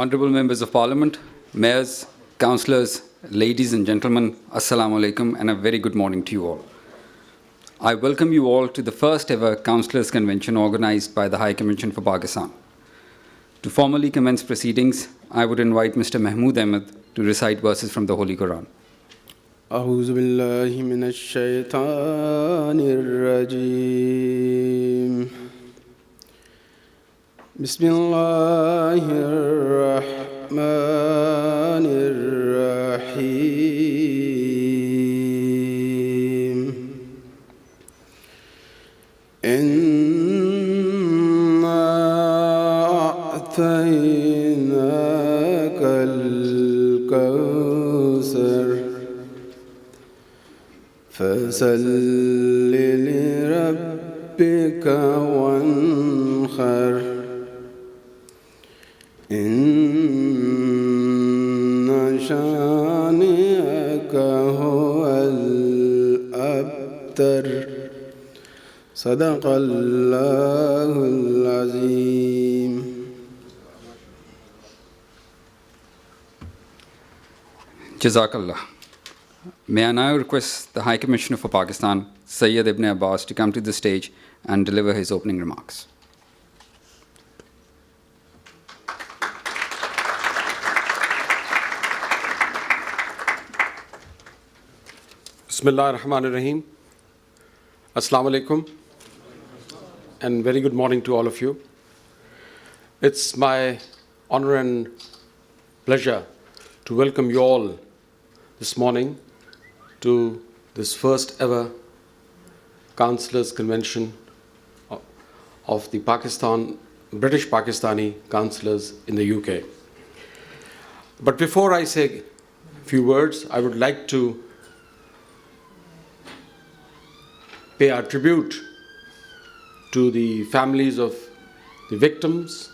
Honourable Members of Parliament, Mayors, Councillors, ladies and gentlemen, Assalamu alaikum and a very good morning to you all. I welcome you all to the first ever Councillors Convention organised by the High Commission for Pakistan. To formally commence proceedings, I would invite Mr. Mahmood Ahmed to recite verses from the Holy Quran. أعوذ بالله من الشيطان الرجيم بسم الله الرحمن الرحيم إنا أعطيناك الكوثر فصل لربك وانحر إن شانئك هو الأبتر صدق الله العظيم. Jazakallah. May I now request the High Commissioner for Pakistan, Sayyid Ibn Abbas, to come to the stage and deliver his opening remarks. Bismillah ar-Rahman ar-Rahim. Assalamu alaikum and very good morning to all of you. It's my honor and pleasure to welcome you all this morning to this first ever Councillors Convention of the British Pakistani Councillors in the UK. But before I say a few words, I would like to pay our tribute to the families of the victims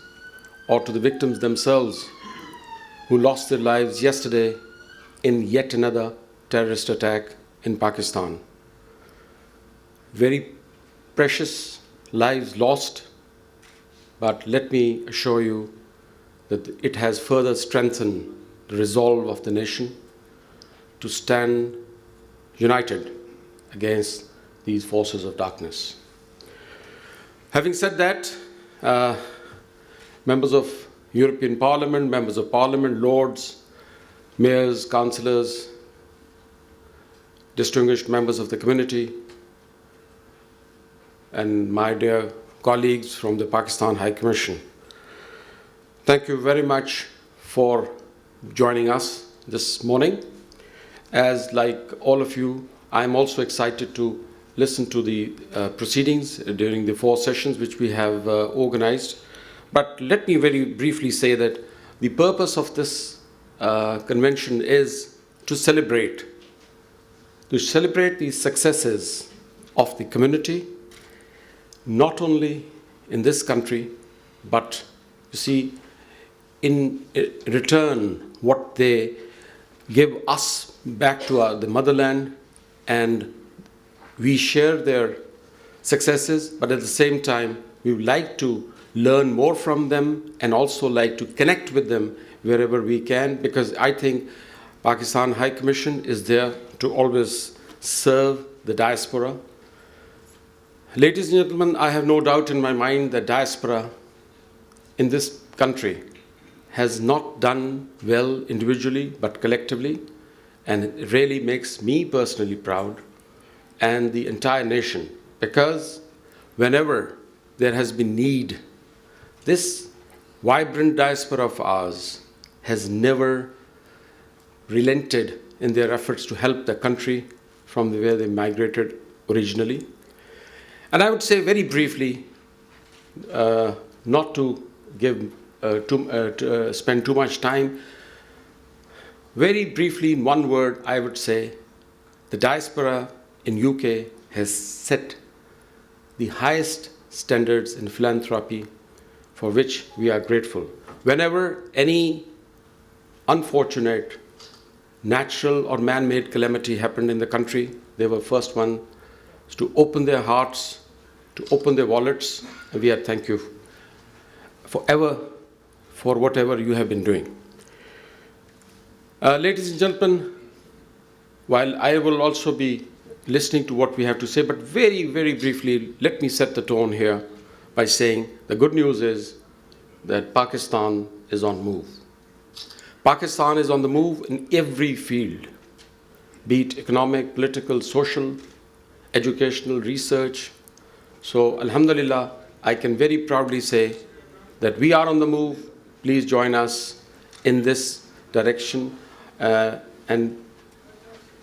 or to the victims themselves who lost their lives yesterday in yet another terrorist attack in Pakistan. Very precious lives lost, but let me assure you that it has further strengthened the resolve of the nation to stand united against these forces of darkness. Having said that, members of European Parliament, members of Parliament, Lords, Mayors, Councillors, distinguished members of the community, and my dear colleagues from the Pakistan High Commission, thank you very much for joining us this morning. As like all of you, I'm also excited to listen to the proceedings during the 4 sessions which we have organized. But let me very briefly say that the purpose of this convention is to celebrate the successes of the community, not only in this country, but you see, in return, what they give us back to the motherland, and we share their successes, but at the same time, we would like to learn more from them and also like to connect with them wherever we can, because I think Pakistan High Commission is there to always serve the diaspora. Ladies and gentlemen, I have no doubt in my mind that diaspora in this country has not done well individually, but collectively, and it really makes me personally proud and the entire nation, because whenever there has been need, this vibrant diaspora of ours has never relented in their efforts to help the country from where they migrated originally. And I would say very briefly, not to spend too much time, very briefly in one word, I would say the diaspora in UK has set the highest standards in philanthropy, for which we are grateful. Whenever any unfortunate natural or man-made calamity happened in the country, they were first ones to open their hearts, to open their wallets, and we are thank you forever for whatever you have been doing. Ladies and gentlemen, while I will also be listening to what we have to say, but very, very briefly, let me set the tone here by saying the good news is that Pakistan is on move. Pakistan is on the move in every field, be it economic, political, social, educational, research. So, alhamdulillah, I can very proudly say that we are on the move. Please join us in this direction and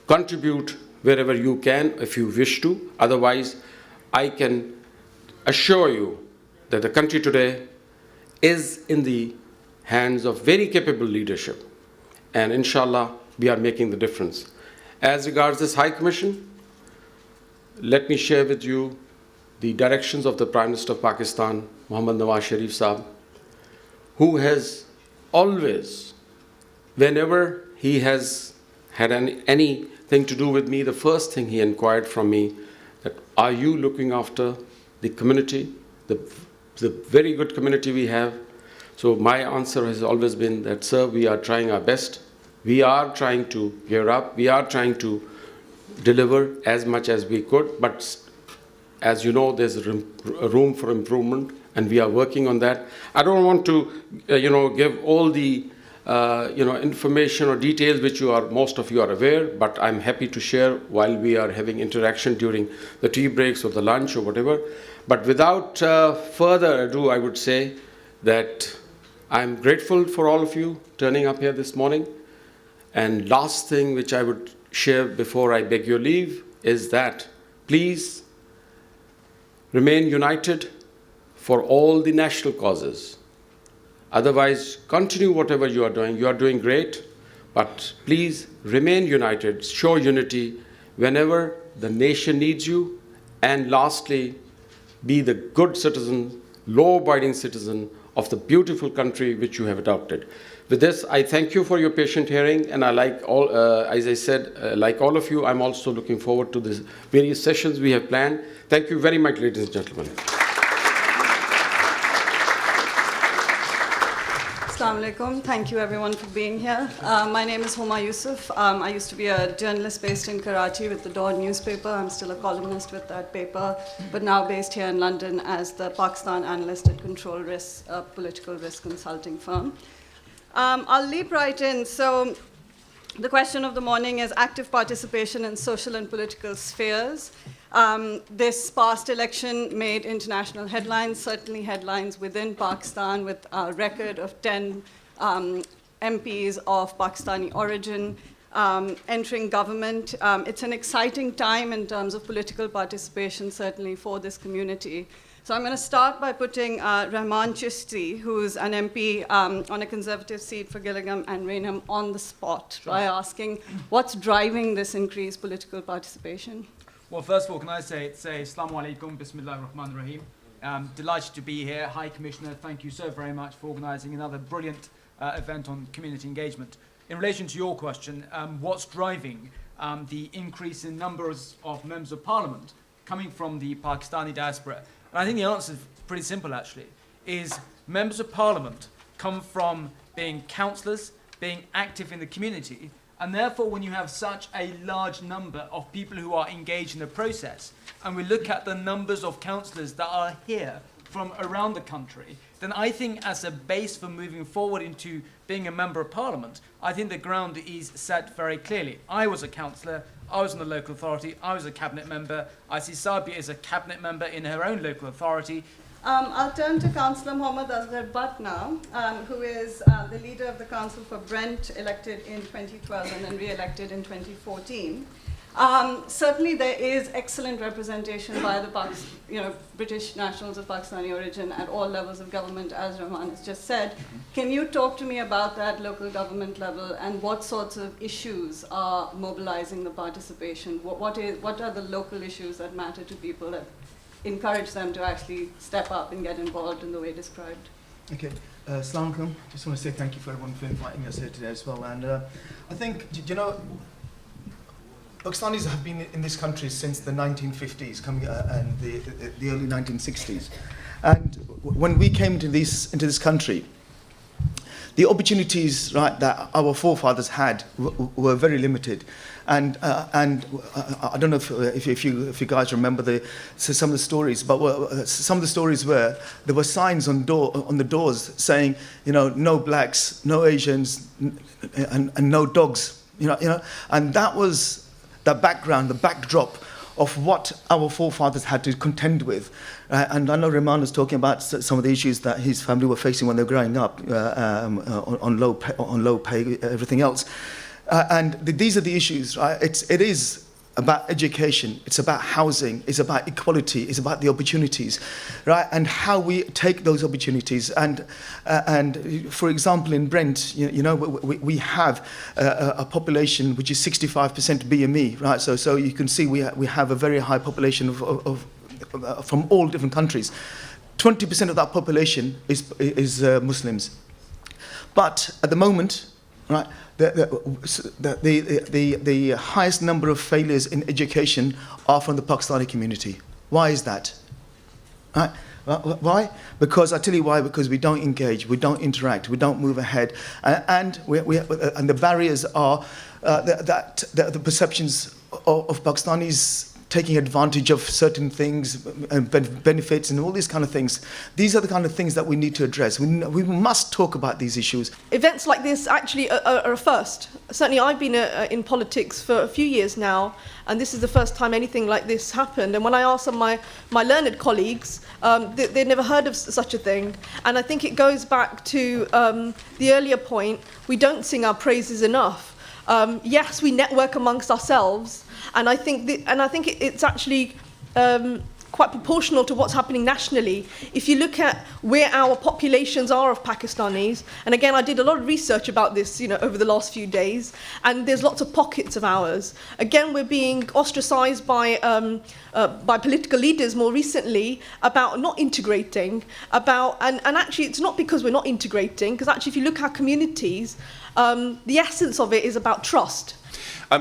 contribute wherever you can if you wish to. Otherwise, I can assure you that the country today is in the hands of very capable leadership. And inshallah, we are making the difference. As regards this High Commission, let me share with you the directions of the Prime Minister of Pakistan, Muhammad Nawaz Sharif Saab, who has always, whenever he has had anything to do with me, the first thing he inquired from me, that are you looking after the community, the very good community we have? So my answer has always been that, sir, we are trying our best. We are trying to gear up. We are trying to deliver as much as we could. But as you know, there's room for improvement, and we are working on that. I don't want to, give all the, information or details which most of you are aware, but I'm happy to share while we are having interaction during the tea breaks or the lunch or whatever. But without further ado, I would say that I'm grateful for all of you turning up here this morning. And last thing which I would share before I beg your leave is that please remain united for all the national causes. Otherwise, continue whatever you are doing. You are doing great, but please remain united, show unity whenever the nation needs you. And lastly, be the good citizen, law-abiding citizen of the beautiful country which you have adopted. With this, I thank you for your patient hearing, and as I said, like all of you, I'm also looking forward to the various sessions we have planned. Thank you very much, ladies and gentlemen. Assalamu alaikum. Thank you everyone for being here. My name is Homa Yusuf. I used to be a journalist based in Karachi with the Dawn newspaper. I'm still a columnist with that paper, but now based here in London as the Pakistan analyst at Control Risk, a political risk consulting firm. I'll leap right in. So the question of the morning is active participation in social and political spheres. This past election made international headlines, certainly headlines within Pakistan, with a record of 10 MPs of Pakistani origin entering government. It's an exciting time in terms of political participation, certainly for this community. So I'm going to start by putting Rahman Chishti, who's an MP on a Conservative seat for Gillingham and Rainham, on the spot by asking what's driving this increased political participation. Well, first of all, can I say Assalamu alaikum, Bismillah ar-Rahman ar-Rahim. Delighted to be here. High Commissioner, thank you so very much for organising another brilliant event on community engagement. In relation to your question, what's driving the increase in numbers of members of parliament coming from the Pakistani diaspora? And I think the answer is pretty simple, actually, is members of parliament come from being councillors, being active in the community, and therefore when you have such a large number of people who are engaged in the process, and we look at the numbers of councillors that are here from around the country, then I think as a base for moving forward into being a member of parliament, I think the ground is set very clearly. I was a councillor, I was in the local authority, I was a cabinet member, I see Sabia as a cabinet member in her own local authority. I'll turn to Councillor Mohammad Azhar Butt now, who is the leader of the Council for Brent, elected in 2012 and then re-elected in 2014. Certainly there is excellent representation by the British nationals of Pakistani origin at all levels of government, as Rahman has just said. Can you talk to me about that local government level and what sorts of issues are mobilizing the participation? What are the local issues that matter to people that encourage them to actually step up and get involved in the way described? Okay, Assalamu alaikum. Just want to say thank you for everyone for inviting us here today as well. And I think, Pakistanis have been in this country since the 1950s, and the early 1960s. And when we came into this country, the opportunities, right, that our forefathers had were very limited. And I don't know if you guys remember some of the stories, but some of the stories were there were signs on the doors saying, no blacks, no Asians, and no dogs. And that was the background, the backdrop of what our forefathers had to contend with. And I know Rahman was talking about some of the issues that his family were facing when they were growing up, on low pay, everything else. And these are the issues, right? It is about education, it's about housing, it's about equality, it's about the opportunities, right? And how we take those opportunities. And for example, in Brent, we have a population which is 65% BME, right? So you can see we have a very high population of from all different countries. 20% of that population is Muslims. But at the moment, right, the highest number of failures in education are from the Pakistani community. Why is that? Right? Why? Because I tell you why. Because we don't engage, we don't interact, we don't move ahead, and the barriers are the perceptions of Pakistanis taking advantage of certain things and benefits and all these kind of things. These are the kind of things that we need to address. We must talk about these issues. Events like this actually are a first. Certainly I've been in politics for a few years now, and this is the first time anything like this happened. And when I asked some of my learned colleagues, they'd never heard of such a thing. And I think it goes back to the earlier point, we don't sing our praises enough. Yes, we network amongst ourselves, and I think it's actually quite proportional to what's happening nationally. If you look at where our populations are of Pakistanis, and again, I did a lot of research about this, over the last few days, and there's lots of pockets of ours. Again, we're being ostracized by political leaders more recently about not integrating, and actually it's not because we're not integrating, because actually if you look at our communities, the essence of it is about trust. I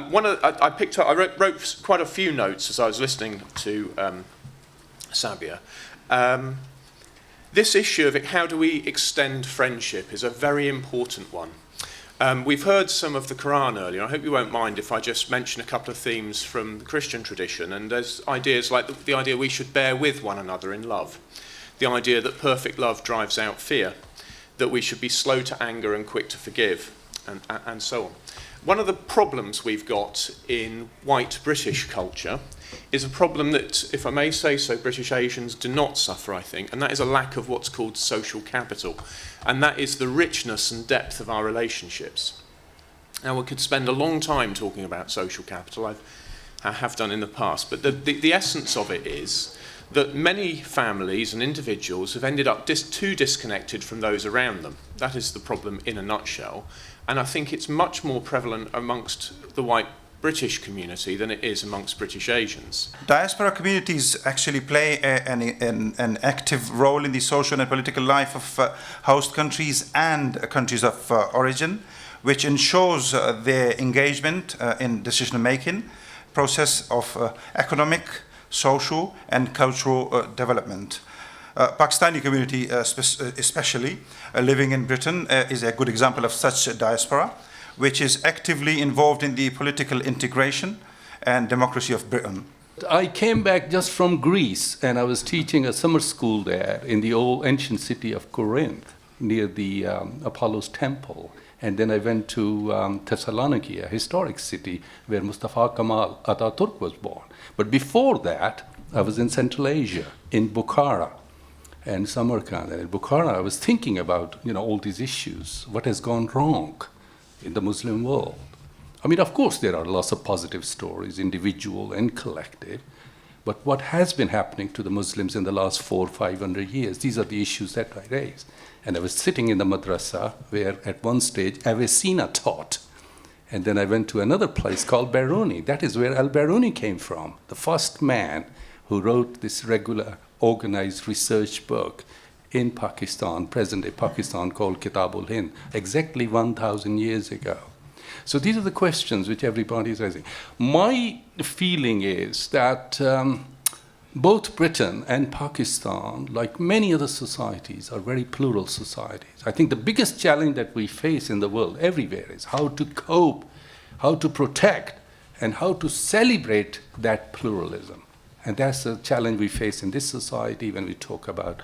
wrote quite a few notes as I was listening to Sabia. This issue of how do we extend friendship is a very important one. We've heard some of the Quran earlier. I hope you won't mind if I just mention a couple of themes from the Christian tradition. And there's ideas like the idea we should bear with one another in love, the idea that perfect love drives out fear, that we should be slow to anger and quick to forgive, and so on. One of the problems we've got in white British culture is a problem that, if I may say so, British Asians do not suffer, I think, and that is a lack of what's called social capital, and that is the richness and depth of our relationships. Now, we could spend a long time talking about social capital, I have done in the past, but the essence of it is that many families and individuals have ended up too disconnected from those around them. That is the problem in a nutshell. And I think it's much more prevalent amongst the white British community than it is amongst British Asians. Diaspora communities actually play an active role in the social and political life of host countries and countries of origin, which ensures their engagement in decision-making process of economic, social and cultural development. Pakistani community especially living in Britain is a good example of such a diaspora, which is actively involved in the political integration and democracy of Britain. I came back just from Greece, and I was teaching a summer school there in the old ancient city of Corinth, near the Apollo's temple. And then I went to Thessaloniki, a historic city where Mustafa Kemal Atatürk was born. But before that, I was in Central Asia, in Bukhara and Samarkand. And in Bukhara, I was thinking about, all these issues, what has gone wrong in the Muslim world. I mean, of course, there are lots of positive stories, individual and collective, but what has been happening to the Muslims in the last 400-500 years, these are the issues that I raised. And I was sitting in the madrasa where at one stage Avicenna taught. And then I went to another place called Biruni. That is where al-Biruni came from, the first man who wrote this regular organized research book in Pakistan, present-day Pakistan, called Kitabul Hind, exactly 1,000 years ago. So these are the questions which everybody is raising. My feeling is that both Britain and Pakistan, like many other societies, are very plural societies. I think the biggest challenge that we face in the world everywhere is how to cope, how to protect, and how to celebrate that pluralism. And that's the challenge we face in this society when we talk about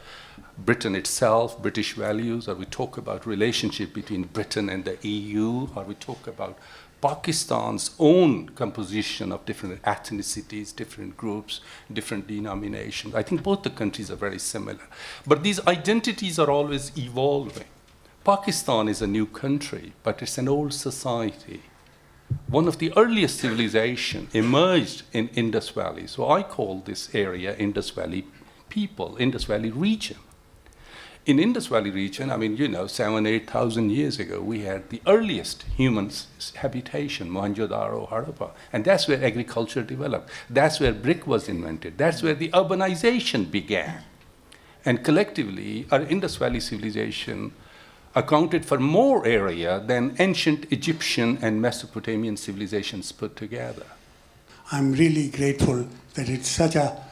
Britain itself, British values, or we talk about relationship between Britain and the EU, or we talk about Pakistan's own composition of different ethnicities, different groups, different denominations. I think both the countries are very similar. But these identities are always evolving. Pakistan is a new country, but it's an old society. One of the earliest civilizations emerged in Indus Valley. So I call this area Indus Valley people, Indus Valley region. In Indus Valley region, 7,000 to 8,000 years ago, we had the earliest human habitation, Mohenjo-daro, Harappa. And that's where agriculture developed. That's where brick was invented. That's where the urbanization began. And collectively, our Indus Valley civilization accounted for more area than ancient Egyptian and Mesopotamian civilizations put together. I'm really grateful that it's such a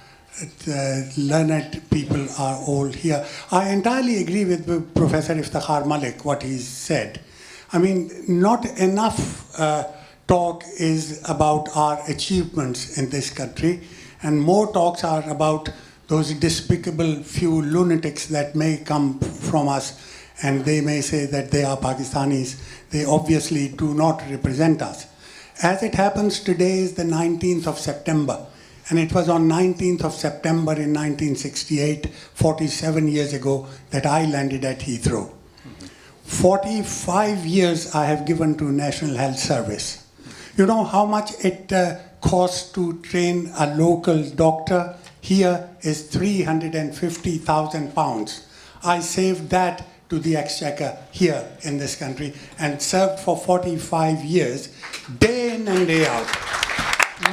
learned people are all here. I entirely agree with Professor Iftikhar Malik, what he said. Not enough talk is about our achievements in this country, and more talks are about those despicable few lunatics that may come from us, and they may say that they are Pakistanis. They obviously do not represent us. As it happens, today is the 19th of September. And it was on 19th of September in 1968, 47 years ago, that I landed at Heathrow. 45 years I have given to National Health Service. You know how much it costs to train a local doctor? Here is 350,000 pounds. I saved that to the exchequer here in this country and served for 45 years, day in and day out.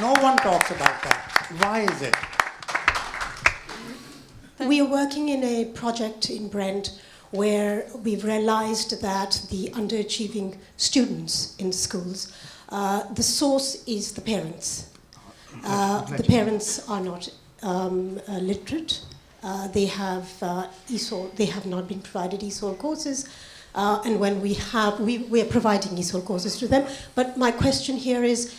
No one talks about that. Why is it? We are working in a project in Brent where we've realized that the underachieving students in schools, the source is the parents. The parents are not literate. They have ESOL, they have not been provided ESOL courses. And when we are providing ESOL courses to them. But my question here is,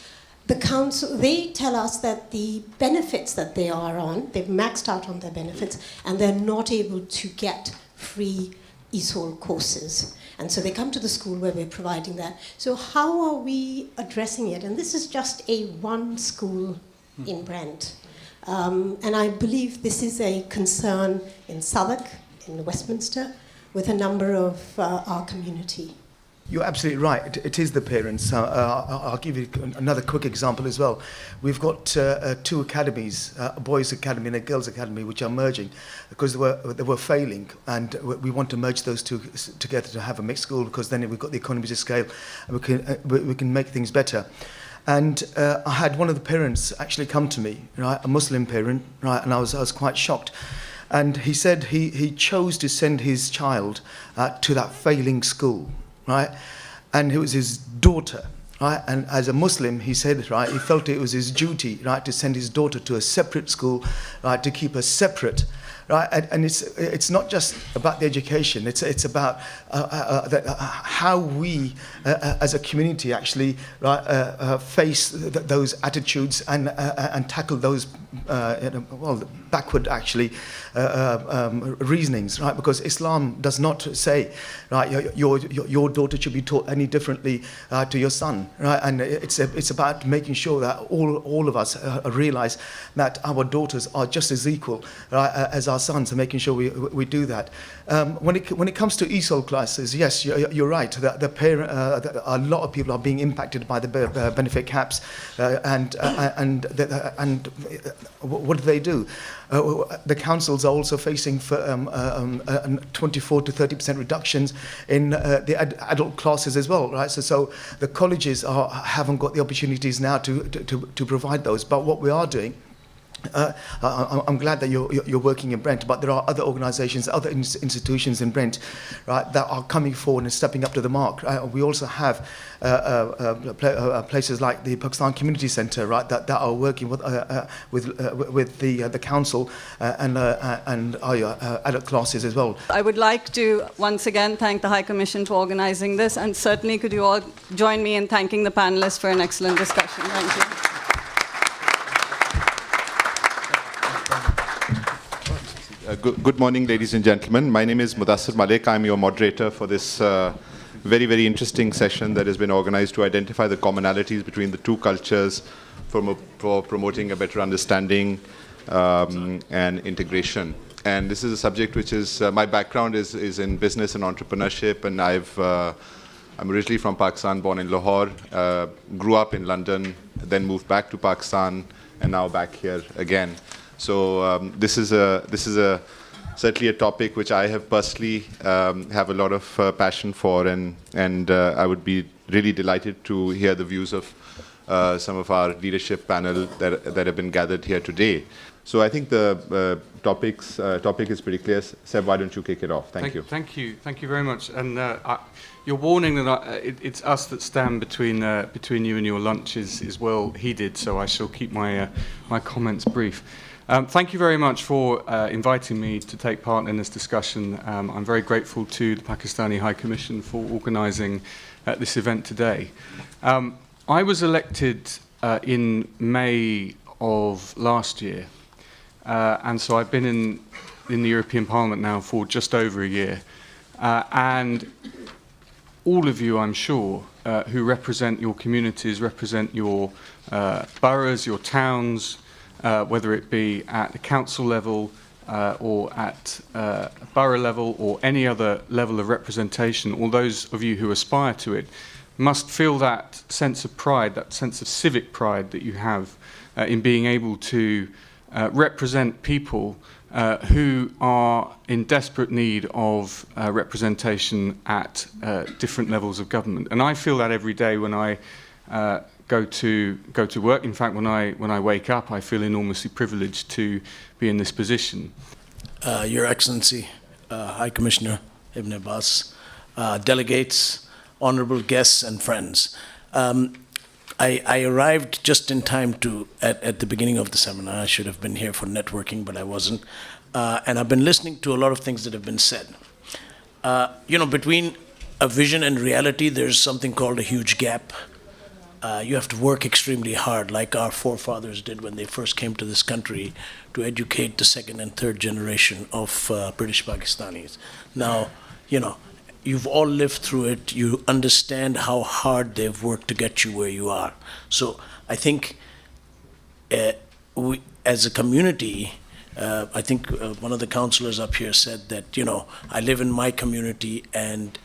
the council, they tell us that the benefits that they are on, they've maxed out on their benefits, and they're not able to get free ESOL courses. And so they come to the school where we're providing that. So how are we addressing it? And this is just one school in Brent. And I believe this is a concern in Southwark, in Westminster, with a number of our community. You're absolutely right. It is the parents. I'll give you another quick example as well. We've got two academies, a boys' academy and a girls' academy, which are merging because they were failing, and we want to merge those two together to have a mixed school, because then we've got the economies of scale and we can make things better. And I had one of the parents actually come to me, right, a Muslim parent, right, and I was quite shocked. And he said he chose to send his child to that failing school. Right, and it was his daughter, right, and as a Muslim, he said, right, he felt it was his duty, right, to send his daughter to a separate school, right, to keep her separate, right, and it's not just about the education, it's about how we as a community actually, right, face those attitudes and tackle those backward actually reasonings, right? Because Islam does not say, right, your daughter should be taught any differently to your son, right? And it's about making sure that all of us realize that our daughters are just as equal, right, as our sons, and making sure we do that. When it comes to ESOL classes, yes, you're right. That a lot of people are being impacted by the benefit caps, and what do they do? The councils are also facing 24 to 30% reductions in the adult classes as well, right? So the colleges haven't got the opportunities now to provide those. But what we are doing, I'm glad that you're working in Brent, but there are other organisations, other institutions in Brent, right, that are coming forward and stepping up to the mark. We also have places like the Pakistan Community Centre, right, that are working with the council and adult classes as well. I would like to once again thank the High Commission for organising this, and certainly could you all join me in thanking the panellists for an excellent discussion. Thank you. Good morning, ladies and gentlemen. My name is Mudassir Malik. I'm your moderator for this very, very interesting session that has been organized to identify the commonalities between the two cultures for promoting a better understanding and integration. And this is a subject which is, my background is in business and entrepreneurship, and I'm originally from Pakistan, born in Lahore, grew up in London, then moved back to Pakistan, and now back here again. So this is certainly a topic which I have personally have a lot of passion for, and I would be really delighted to hear the views of some of our leadership panel that have been gathered here today. So I think the topic is pretty clear. Seb, why don't you kick it off? Thank you. Thank you very much. And your warning that it's us that stand between you and your lunch is well heeded. So I shall keep my comments brief. Thank you very much for inviting me to take part in this discussion. I'm very grateful to the Pakistani High Commission for organising this event today. I was elected in May of last year, and so I've been in the European Parliament now for just over a year. And all of you, I'm sure, who represent your communities, represent your boroughs, your towns, whether it be at the council level or at borough level or any other level of representation, all those of you who aspire to it, must feel that sense of pride, that sense of civic pride that you have in being able to represent people who are in desperate need of representation at different levels of government. And I feel that every day when I go to work. In fact, when I wake up, I feel enormously privileged to be in this position. Your Excellency, High Commissioner Ibn Abbas, delegates, honourable guests and friends. I arrived just in time at the beginning of the seminar. I should have been here for networking, but I wasn't. And I've been listening to a lot of things that have been said. Between a vision and reality, there's something called a huge gap. You have to work extremely hard, like our forefathers did when they first came to this country, to educate the second and third generation of British Pakistanis. Now, you've all lived through it. You understand how hard they've worked to get you where you are. So I think we, as a community, I think one of the councillors up here said that, I live in my community and,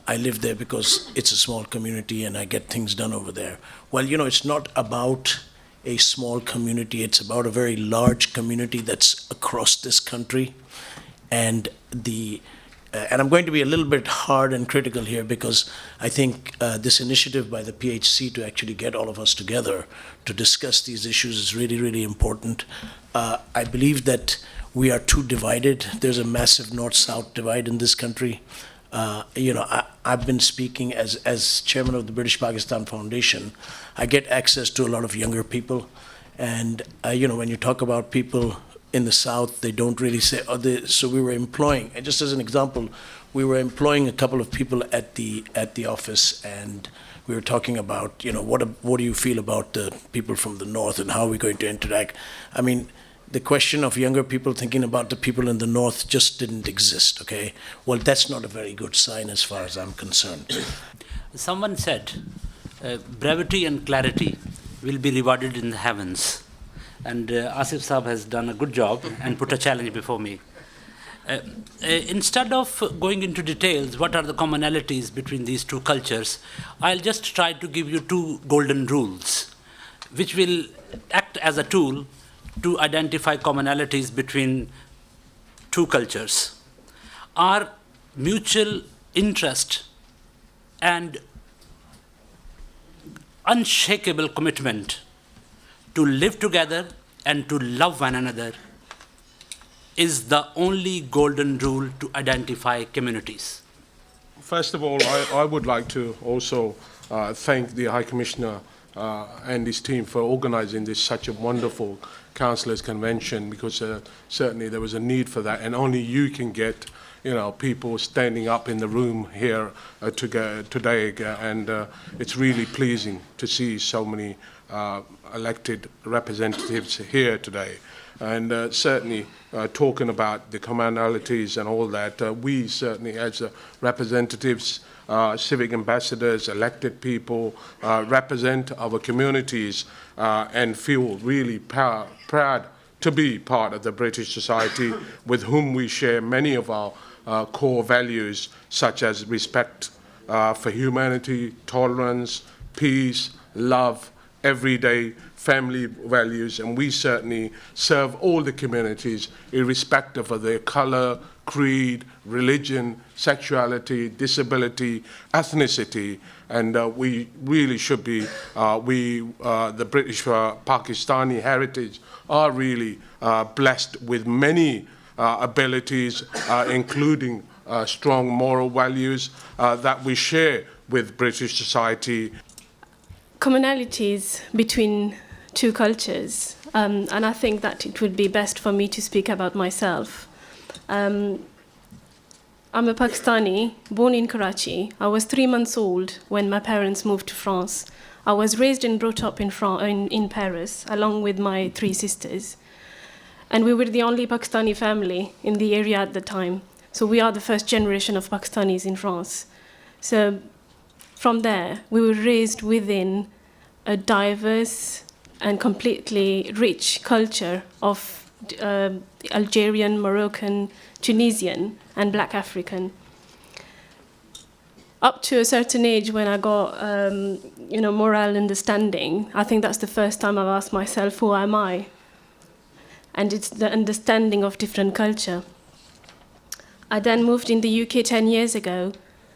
I live there because it's a small community and I get things done over there. Well, it's not about a small community. It's about a very large community that's across this country. And I'm going to be a little bit hard and critical here because I think this initiative by the PHC to actually get all of us together to discuss these issues is really, really important. I believe that we are too divided. There's a massive north-south divide in this country. I've been speaking as chairman of the British Pakistan Foundation. I get access to a lot of younger people. And, when you talk about people in the South, they don't really say, so we were employing, and just as an example, we were employing a couple of people at the office, and we were talking about, what do you feel about the people from the North and how are we going to interact? I mean, the question of younger people thinking about the people in the North just didn't exist, okay? Well, that's not a very good sign as far as I'm concerned. Someone said, brevity and clarity will be rewarded in the heavens. And Asif Saab has done a good job and put a challenge before me. Instead of going into details, what are the commonalities between these two cultures, I'll just try to give you two golden rules, which will act as a tool to identify commonalities between two cultures. Our mutual interest and unshakable commitment to live together and to love one another is the only golden rule to identify communities. First of all, I would like to also thank the High Commissioner and his team for organising this such a wonderful Councillors Convention, because certainly there was a need for that, and only you can get people standing up in the room here today, and it's really pleasing to see so many elected representatives here today. And certainly talking about the commonalities and all that, we certainly as representatives, civic ambassadors, elected people, represent our communities and feel really proud to be part of the British society with whom we share many of our core values, such as respect for humanity, tolerance, peace, love, everyday family values, and we certainly serve all the communities irrespective of their colour, creed, religion, sexuality, disability, ethnicity, and we really should be, the British Pakistani heritage are really blessed with many abilities, including strong moral values that we share with British society. Commonalities between two cultures, and I think that it would be best for me to speak about myself. I'm a Pakistani, born in Karachi. I was 3 months old when my parents moved to France. I was raised and brought up in Paris, along with my 3 sisters. And we were the only Pakistani family in the area at the time. So we are the first generation of Pakistanis in France. So from there, we were raised within a diverse and completely rich culture of Algerian, Moroccan, Tunisian, and Black African. Up to a certain age, when I got moral understanding, I think that's the first time I've asked myself, who am I? And it's the understanding of different culture. I then moved in the UK 10 years ago,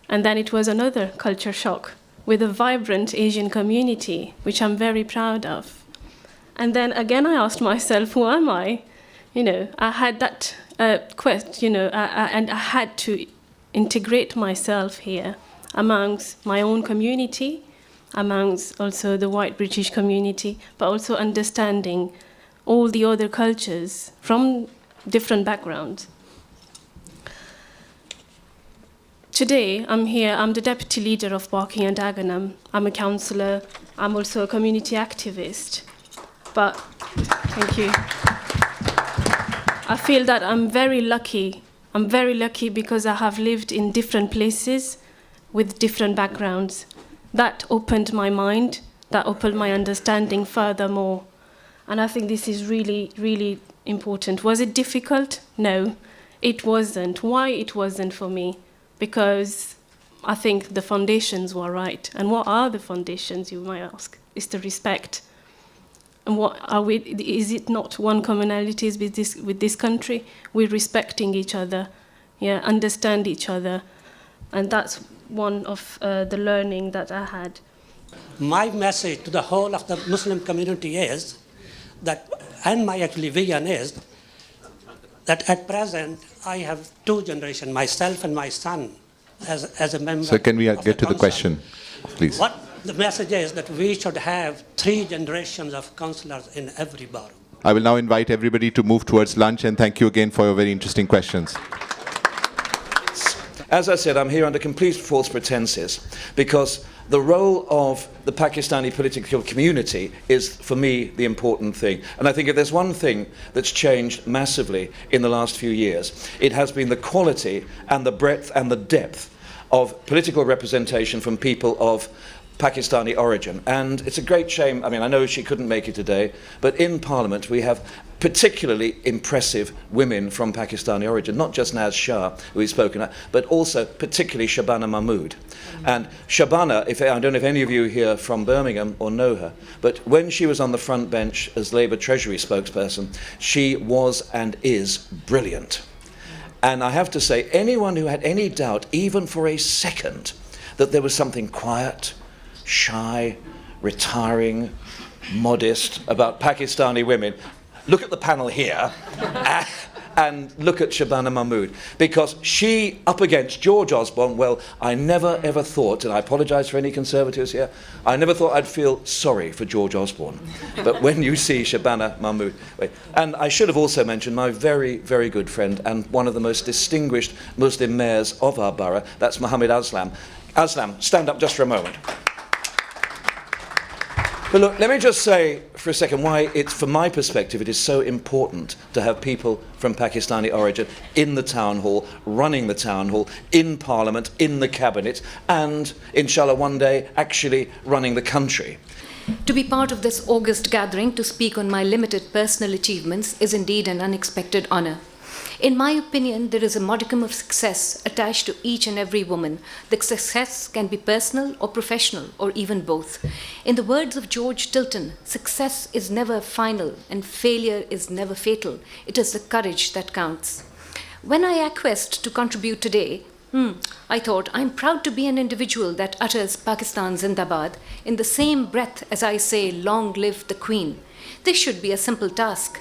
and then it was another culture shock with a vibrant Asian community, which I'm very proud of. And then again, I asked myself, who am I? I had that quest, and I had to integrate myself here amongst my own community, amongst also the white British community, but also understanding all the other cultures from different backgrounds. Today, I'm here, I'm the deputy leader of Barking and Dagenham. I'm a councillor, I'm also a community activist. But, thank you. I feel that I'm very lucky. I'm very lucky because I have lived in different places with different backgrounds. That opened my mind, that opened my understanding furthermore. And I think this is really, really important. Was it difficult? No, it wasn't. Why it wasn't for me? Because I think the foundations were right. And what are the foundations, you might ask? It's the respect. And what are we? Is it not one commonality with this country? We're respecting each other, understand each other. And that's one of the learning that I had. My message to the whole of the Muslim community is that, and my actually vision is, that at present I have 2 generations, myself and my son, as a member. So can we get to the question, please? What the message is that we should have 3 generations of councillors in every borough. I will now invite everybody to move towards lunch, and thank you again for your very interesting questions. As I said, I'm here under complete false pretenses because the role of the Pakistani political community is, for me, the important thing. And I think if there's one thing that's changed massively in the last few years, it has been the quality and the breadth and the depth of political representation from people of Pakistani origin. And it's a great shame, I know she couldn't make it today, but in Parliament we have particularly impressive women from Pakistani origin, not just Naz Shah, who we've spoken about, but also particularly Shabana Mahmood. And Shabana, I don't know if any of you here from Birmingham or know her, but when she was on the front bench as Labour Treasury spokesperson, she was and is brilliant. And I have to say, anyone who had any doubt, even for a second, that there was something quiet, shy, retiring, modest about Pakistani women, look at the panel here and look at Shabana Mahmood, because she, up against George Osborne, well, I never ever thought, and I apologise for any Conservatives here, I never thought I'd feel sorry for George Osborne. But when you see Shabana Mahmood, and I should have also mentioned my very, very good friend and one of the most distinguished Muslim mayors of our borough, that's Mohammed Aslam. Aslam, stand up just for a moment. But look, let me just say for a second why it's, from my perspective, it is so important to have people from Pakistani origin in the town hall, running the town hall, in Parliament, in the cabinet, and, inshallah, one day, actually running the country. To be part of this august gathering to speak on my limited personal achievements is indeed an unexpected honour. In my opinion, there is a modicum of success attached to each and every woman. The success can be personal or professional, or even both. In the words of George Tilton, success is never final and failure is never fatal. It is the courage that counts. When I acquiesced to contribute today, I thought, I'm proud to be an individual that utters Pakistan Zindabad in the same breath as I say, long live the Queen. This should be a simple task.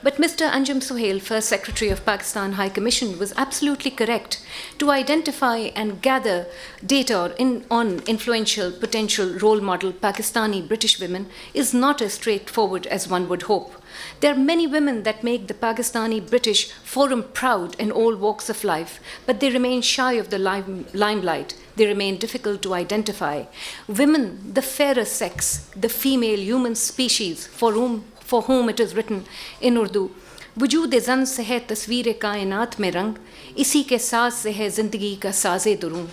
But Mr. Anjum Sohail, First Secretary of Pakistan High Commission, was absolutely correct to identify and gather data on influential potential role model Pakistani British women is not as straightforward as one would hope. There are many women that make the Pakistani British Forum proud in all walks of life, but they remain shy of the limelight. They remain difficult to identify. Women, the fairer sex, the female human species for whom it is written in Urdu, वजूद ज़न से है तस्वीर कायनात में रंग, इसी के साथ से है ज़िंदगी का साज़े दुरूं.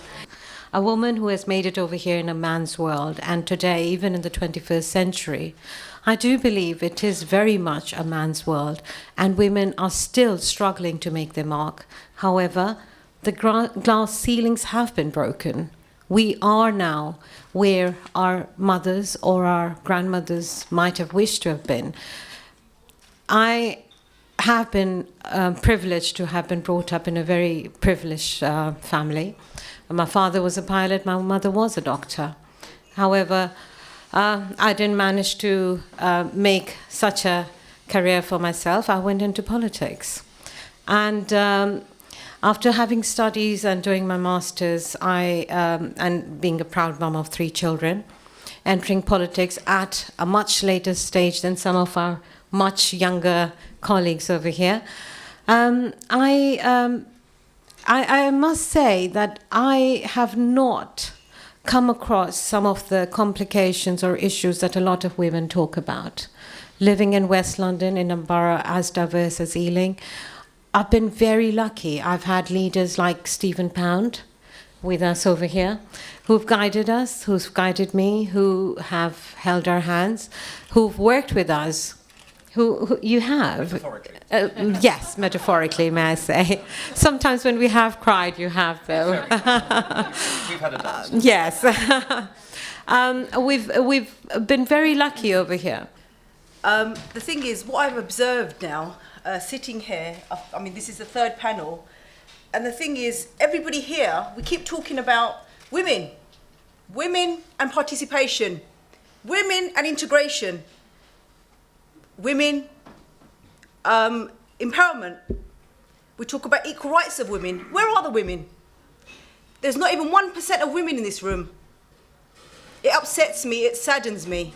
A woman who has made it over here in a man's world, and today, even in the 21st century, I do believe it is very much a man's world, and women are still struggling to make their mark. However, the glass ceilings have been broken. We are now where our mothers or our grandmothers might have wished to have been. I have been privileged to have been brought up in a very privileged family. My father was a pilot, my mother was a doctor. However, I didn't manage to make such a career for myself. I went into politics. And after having studies and doing my master's, and being a proud mum of 3 children, entering politics at a much later stage than some of our much younger colleagues over here, I must say that I have not come across some of the complications or issues that a lot of women talk about. Living in West London, in a borough as diverse as Ealing, I've been very lucky. I've had leaders like Stephen Pound with us over here, who've guided us, who've guided me, who have held our hands, who've worked with us, who you have. Metaphorically. Yes, metaphorically, may I say. Sometimes when we have cried, you have, though. We've had a dance. Yes. We've been very lucky over here. The thing is, what I've observed now, sitting here, I mean, this is the 3rd panel, and the thing is, everybody here, we keep talking about women and participation, women and integration, women empowerment. We talk about equal rights of women. Where are the women? There's not even 1% of women in this room. It upsets me, it saddens me.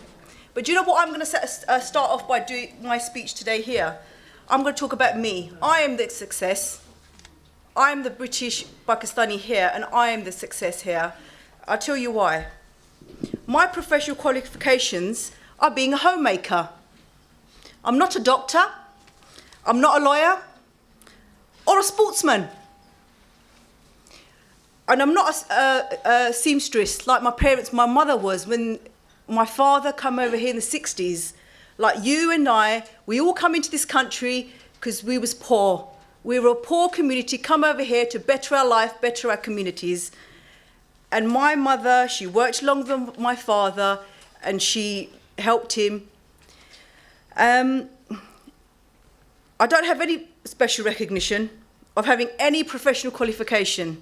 But do you know what I'm going to start off by doing my speech today here? I'm going to talk about me. I am the success. I am the British Pakistani here, and I am the success here. I'll tell you why. My professional qualifications are being a homemaker. I'm not a doctor. I'm not a lawyer or a sportsman. And I'm not a seamstress like my parents, my mother was when my father came over here in the 60s. Like you and I, we all come into this country because we was poor. We were a poor community, come over here to better our life, better our communities. And my mother, she worked longer than my father, and she helped him. I don't have any special recognition of having any professional qualification,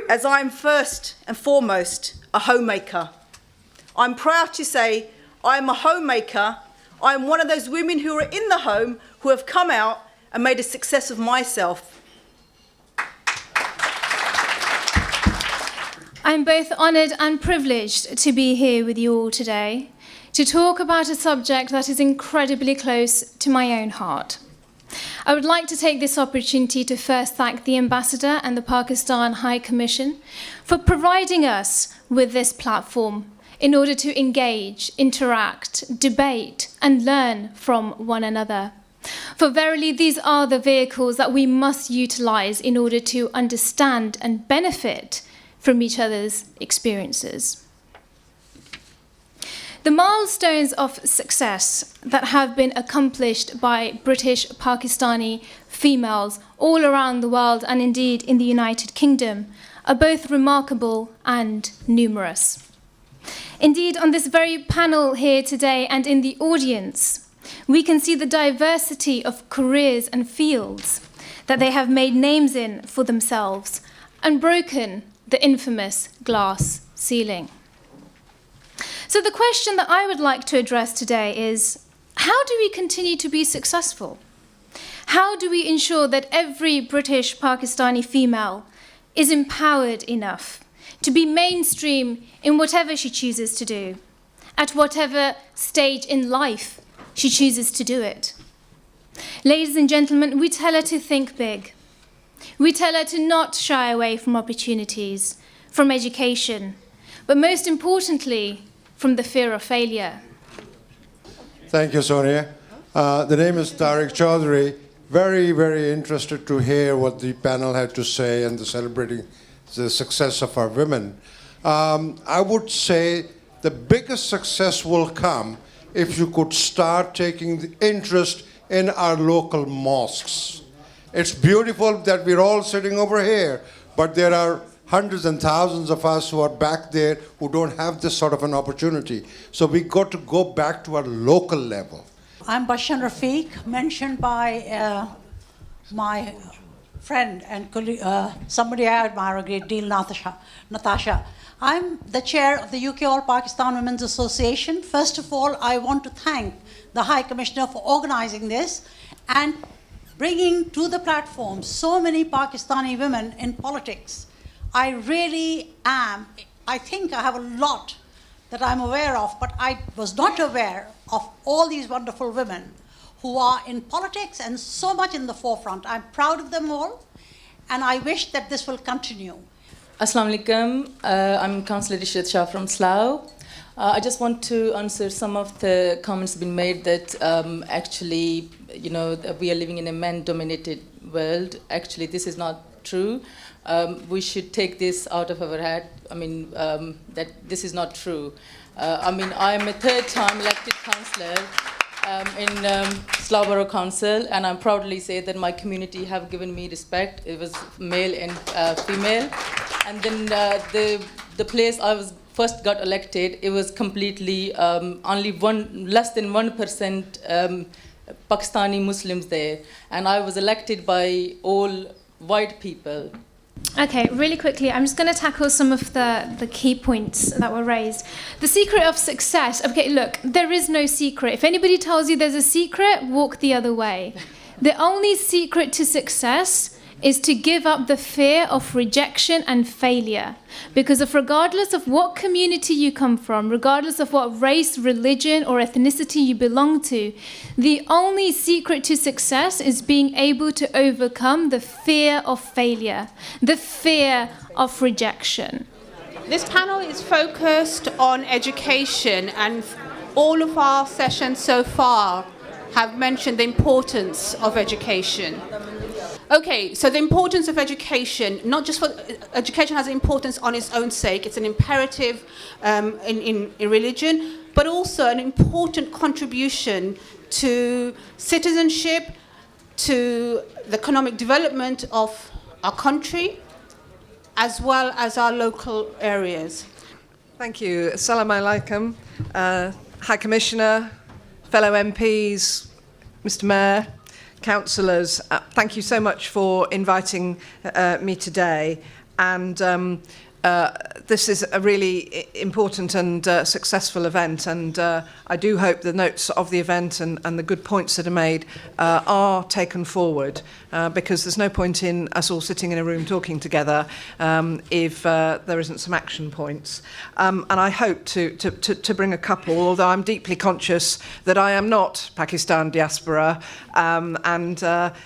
as I'm first and foremost a homemaker. I'm proud to say I'm a homemaker I'm one of those women who are in the home who have come out and made a success of myself. I'm both honoured and privileged to be here with you all today to talk about a subject that is incredibly close to my own heart. I would like to take this opportunity to first thank the Ambassador and the Pakistan High Commission for providing us with this platform in order to engage, interact, debate, and learn from one another. For verily, these are the vehicles that we must utilise in order to understand and benefit from each other's experiences. The milestones of success that have been accomplished by British Pakistani females all around the world and indeed in the United Kingdom are both remarkable and numerous. Indeed, on this very panel here today and in the audience, we can see the diversity of careers and fields that they have made names in for themselves and broken the infamous glass ceiling. So the question that I would like to address today is, how do we continue to be successful? How do we ensure that every British Pakistani female is empowered enough to be mainstream in whatever she chooses to do, at whatever stage in life she chooses to do it? Ladies and gentlemen, we tell her to think big. We tell her to not shy away from opportunities, from education, but most importantly, from the fear of failure. Thank you, Sonia. The name is Tariq Chaudhry. Very, very interested to hear what the panel had to say and celebrating the success of our women. I would say the biggest success will come if you could start taking the interest in our local mosques. It's beautiful that we're all sitting over here, but there are hundreds and thousands of us who are back there who don't have this sort of an opportunity. So we got to go back to our local level. I'm Bashan Rafiq, mentioned by my friend and colleague, somebody I admire a great deal, Natasha. I'm the chair of the UK All Pakistan Women's Association. First of all, I want to thank the High Commissioner for organizing this and bringing to the platform so many Pakistani women in politics. I really am, I think I have a lot that I'm aware of, but I was not aware of all these wonderful women who are in politics and so much in the forefront. I'm proud of them all, and I wish that this will continue. Assalamu alaikum. I'm Councillor Rishad Shah from Slough. I just want to answer some of the comments been made that actually, you know, we are living in a man-dominated world. Actually, this is not true. We should take this out of our head. I mean, that this is not true. I mean, I'm a third-time elected councillor in Slough Borough Council, and I'm proudly say that my community have given me respect. It was male and female. And then the place I was first got elected, it was completely only less than 1% Pakistani Muslims there, and I was elected by all white people. Okay, really quickly, I'm just going to tackle some of the key points that were raised. The secret of success. Okay, look, there is no secret. If anybody tells you there's a secret, walk the other way. The only secret to success is to give up the fear of rejection and failure. Because if regardless of what community you come from, regardless of what race, religion, or ethnicity you belong to, the only secret to success is being able to overcome the fear of failure, the fear of rejection. This panel is focused on education, and all of our sessions so far have mentioned the importance of education. Okay, so the importance of education, not just for education has importance on its own sake, it's an imperative in religion, but also an important contribution to citizenship, to the economic development of our country, as well as our local areas. Thank you. Assalamu alaikum, High Commissioner, fellow MPs, Mr. Mayor, councillors, thank you so much for inviting me today. And this is a really important and successful event, and I do hope the notes of the event and the good points that are made are taken forward, because there's no point in us all sitting in a room talking together if there isn't some action points. And I hope to bring a couple, although I'm deeply conscious that I am not Pakistan diaspora, and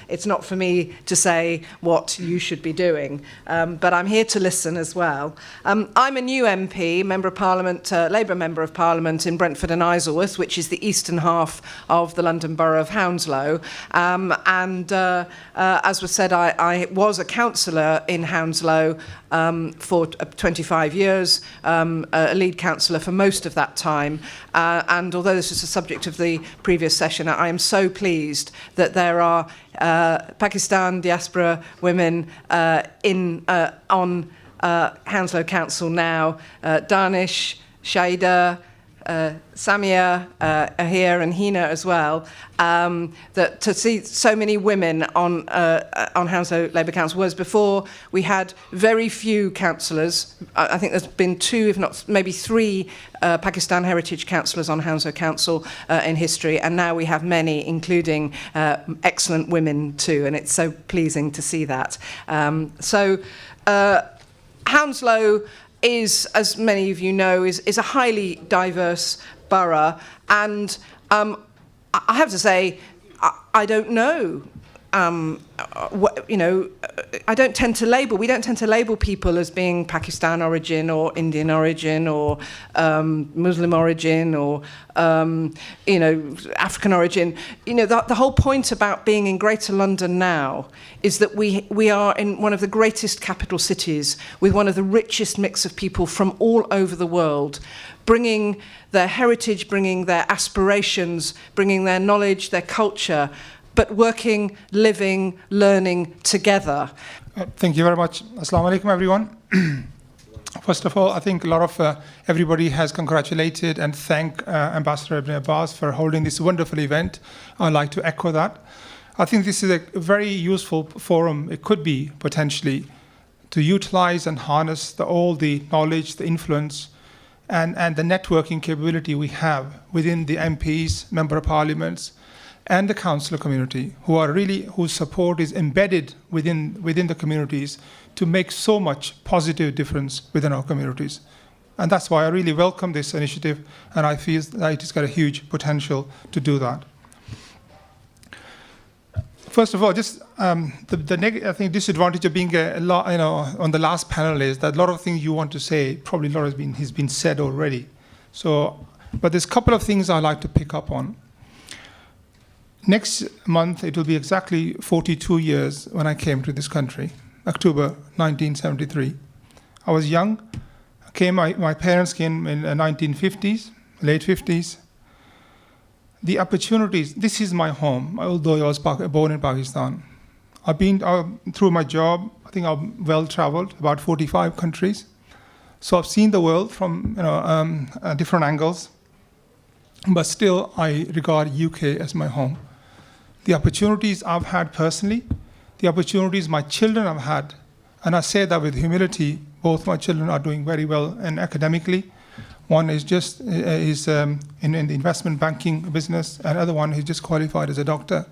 it's not for me to say what you should be doing, but I'm here to listen as well. I'm a new MP, Member of Parliament, Labour Member of Parliament in Brentford and Isleworth, which is the eastern half of the London Borough of Hounslow. As was said, I was a councillor in Hounslow for 25 years, a lead councillor for most of that time. And although this is the subject of the previous session, I am so pleased that there are Pakistan diaspora women on Hounslow Council now. Danish, Shaida, Samia are here, and Hina as well. That to see so many women on Hounslow Labour Council, whereas before we had very few councillors. I think there's been 2, if not maybe 3, Pakistan Heritage councillors on Hounslow Council in history, and now we have many, including excellent women too, and it's so pleasing to see that. Hounslow is, as many of you know, is a highly diverse borough, and I have to say, I don't know. I don't tend to label. We don't tend to label people as being Pakistan origin or Indian origin or Muslim origin or African origin. The whole point about being in Greater London now is that we are in one of the greatest capital cities with one of the richest mix of people from all over the world, bringing their heritage, bringing their aspirations, bringing their knowledge, their culture, but working, living, learning together. Thank you very much. Assalamu alaikum, everyone. First of all, I think a lot of everybody has congratulated and thanked Ambassador Ibn Abbas for holding this wonderful event. I'd like to echo that. I think this is a very useful forum. It could be potentially to utilize and harness all the knowledge, the influence, and the networking capability we have within the MPs, Member of Parliaments, and the councillor community, whose support is embedded within the communities to make so much positive difference within our communities. And that's why I really welcome this initiative, and I feel that it has got a huge potential to do that. First of all, just I think disadvantage of being on the last panel is that a lot of things you want to say, probably a lot has been said already. But there's a couple of things I'd like to pick up on. Next month, it will be exactly 42 years when I came to this country, October 1973. I was young. My parents came in the 1950s, late 50s. The opportunities, this is my home, although I was born in Pakistan. I've been, through my job, I think I've well-traveled, about 45 countries. So I've seen the world from different angles. But still, I regard UK as my home. The opportunities I've had personally, the opportunities my children have had, and I say that with humility, both my children are doing very well and academically. One is in the investment banking business, and the other one is just qualified as a doctor.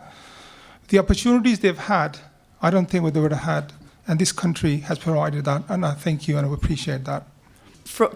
The opportunities they've had, I don't think they would have had, and this country has provided that, and I thank you and I appreciate that.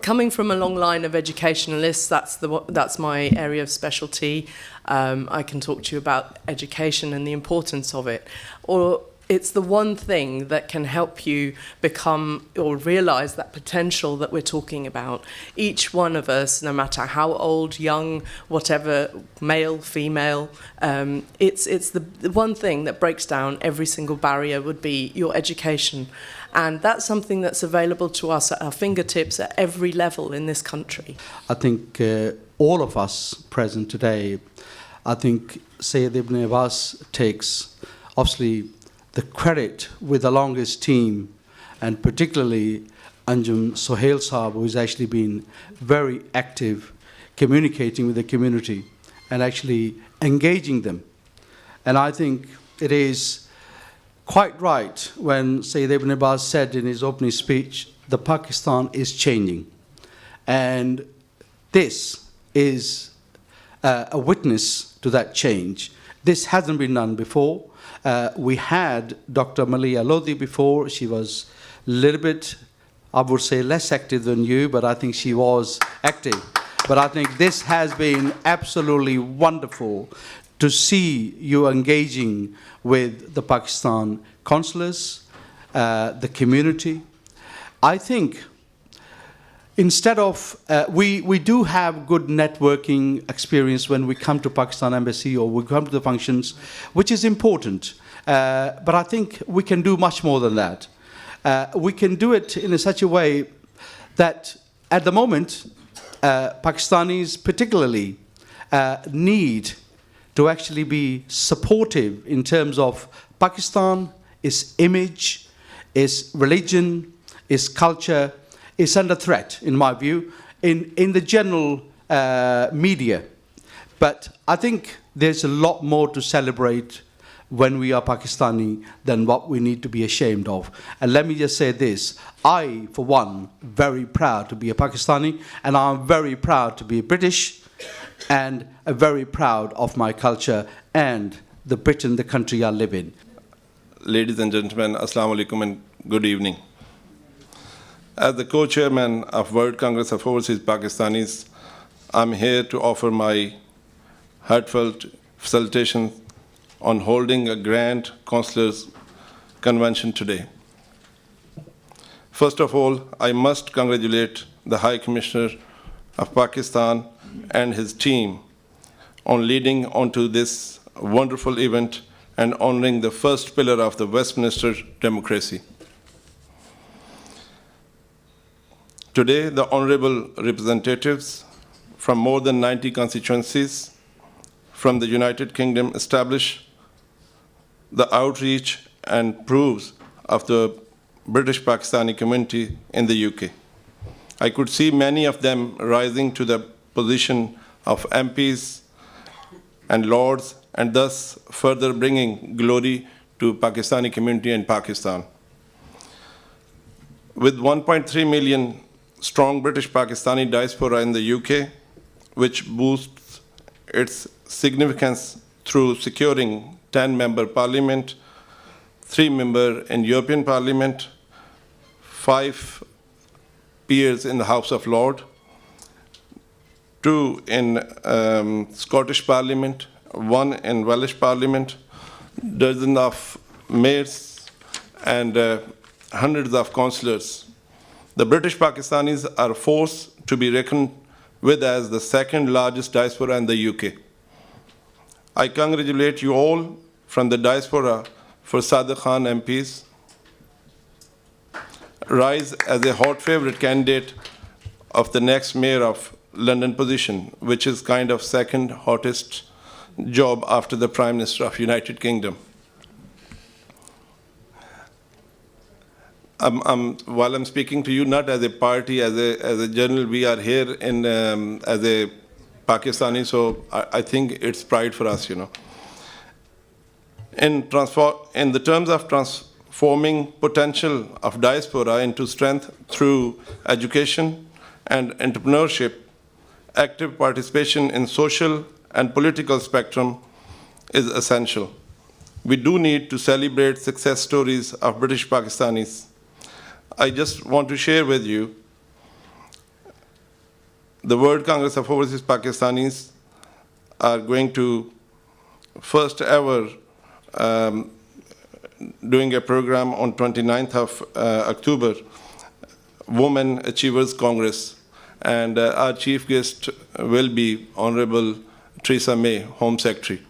Coming from a long line of educationalists, that's my area of specialty. I can talk to you about education and the importance of it. Or it's the one thing that can help you become or realise that potential that we're talking about. Each one of us, no matter how old, young, whatever, male, female, it's the one thing that breaks down every single barrier would be your education. And that's something that's available to us at our fingertips at every level in this country. I think all of us present today, I think Sayyid Ibn Abbas takes, obviously, the credit with along his team, and particularly Anjum Sohail Saab, who has actually been very active communicating with the community and actually engaging them. And I think it is quite right when Sayyid Ibn Abbas said in his opening speech the Pakistan is changing. And this is a witness to that change. This hasn't been done before. We had Dr. Malia Lodhi before. She was a little bit, I would say, less active than you, but I think she was active. But I think this has been absolutely wonderful to see you engaging with the Pakistan councillors, the community. I think instead of, we do have good networking experience when we come to Pakistan Embassy or we come to the functions, which is important. But I think we can do much more than that. We can do it in such a way that at the moment, Pakistanis particularly need to actually be supportive in terms of Pakistan, its image, its religion, its culture, is under threat, in my view, in the general media. But I think there's a lot more to celebrate when we are Pakistani than what we need to be ashamed of. And let me just say this, I, for one, very proud to be a Pakistani, and I'm very proud to be British, and very proud of my culture and the Britain, the country I live in. Ladies and gentlemen, Assalamu alaikum and good evening. As the co-chairman of World Congress of Overseas Pakistanis, I'm here to offer my heartfelt felicitations on holding a grand Councillors Convention today. First of all, I must congratulate the High Commissioner of Pakistan and his team on leading onto this wonderful event and honoring the first pillar of the Westminster democracy. Today, the honorable representatives from more than 90 constituencies from the United Kingdom establish the outreach and proofs of the British Pakistani community in the UK. I could see many of them rising to the position of MPs and Lords, and thus further bringing glory to Pakistani community in Pakistan. With 1.3 million strong British Pakistani diaspora in the UK, which boosts its significance through securing 10-member parliament, 3-member in European Parliament, 5 peers in the House of Lords, 2 in Scottish Parliament, 1 in Welsh Parliament, dozens of mayors, and hundreds of councillors. The British Pakistanis are a force to be reckoned with as the second largest diaspora in the UK. I congratulate you all from the diaspora for Sadiq Khan MPs. Rise as a hot favorite candidate of the next mayor of London position, which is kind of second hottest job after the Prime Minister of United Kingdom. While I'm speaking to you, not as a party, as a journal, we are here in, as a Pakistani, so I think it's pride for us, you know. In the terms of transforming potential of diaspora into strength through education and entrepreneurship, active participation in social and political spectrum is essential. We do need to celebrate success stories of British Pakistanis. I just want to share with you the World Congress of Overseas Pakistanis are going to first ever doing a program on 29th of October, Women Achievers Congress, and our chief guest will be Honorable Theresa May, Home Secretary.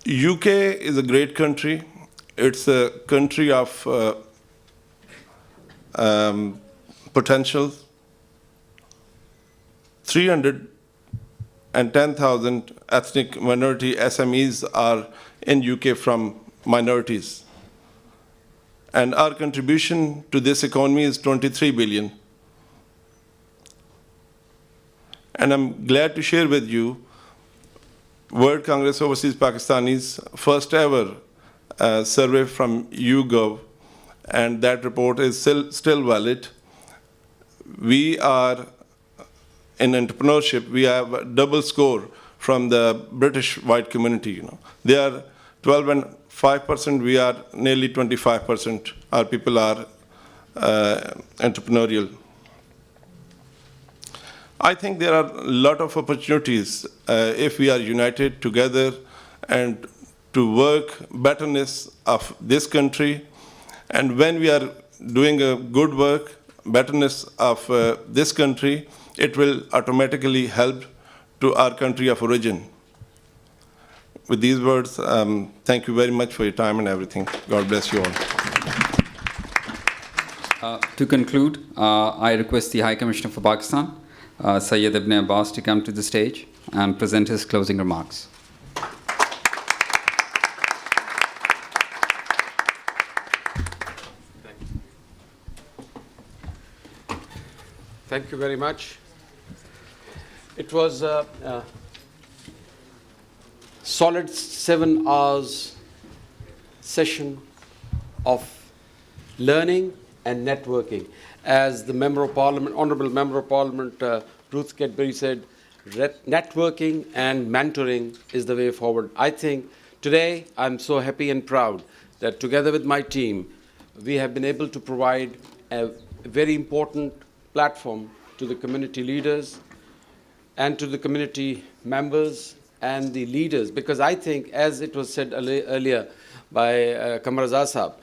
UK is a great country. It's a country of potential. 310,000 ethnic minority SMEs are in UK from minorities. And our contribution to this economy is 23 billion. And I'm glad to share with you World Congress Overseas Pakistanis' first ever survey from YouGov, and that report is still valid. We are, in entrepreneurship, we have a double score from the British white community. They are 12.5%, we are nearly 25%. Our people are entrepreneurial. I think there are a lot of opportunities if we are united together and to work betterness of this country. And when we are doing a good work, betterness of this country, it will automatically help to our country of origin. With these words, thank you very much for your time and everything. God bless you all. To conclude, I request the High Commissioner for Pakistan, Syed Ibn Abbas, to come to the stage and present his closing remarks. Thank you very much. It was a solid 7 hours session of learning and networking. As the Member of Parliament, Honourable Member of Parliament Ruth Cadbury said, networking and mentoring is the way forward. I think today I'm so happy and proud that together with my team, we have been able to provide a very important platform to the community leaders and to the community members and the leaders, because I think, as it was said earlier by Qamar Azad Sahab,